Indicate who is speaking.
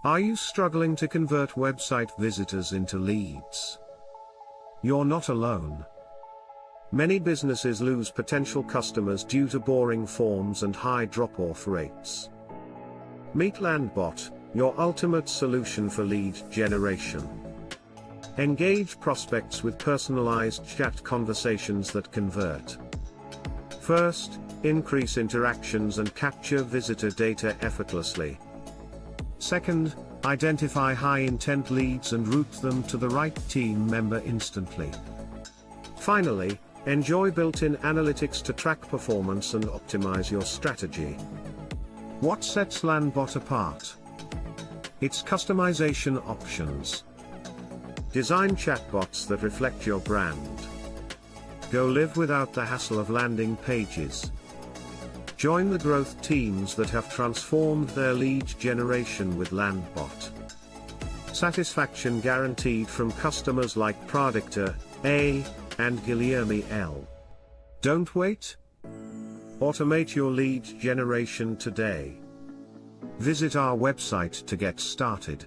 Speaker 1: Are you struggling to convert website visitors into leads? You're not alone. Many businesses lose potential customers due to boring forms and high drop-off rates. Meet Landbot, your ultimate solution for lead generation. Engage prospects with personalized chat conversations that convert. First, increase interactions and capture visitor data effortlessly. Second, identify high-intent leads and route them to the right team member instantly. Finally, enjoy built-in analytics to track performance and optimize your strategy. What sets Landbot apart? Its customization options. Design chatbots that reflect your brand. Go live without the hassle of landing pages. Join the growth teams that have transformed their lead generation with Landbot. Satisfaction guaranteed from customers like Pradicta A. and Guilherme L. Don't wait. Automate your lead generation today. Visit our website to get started.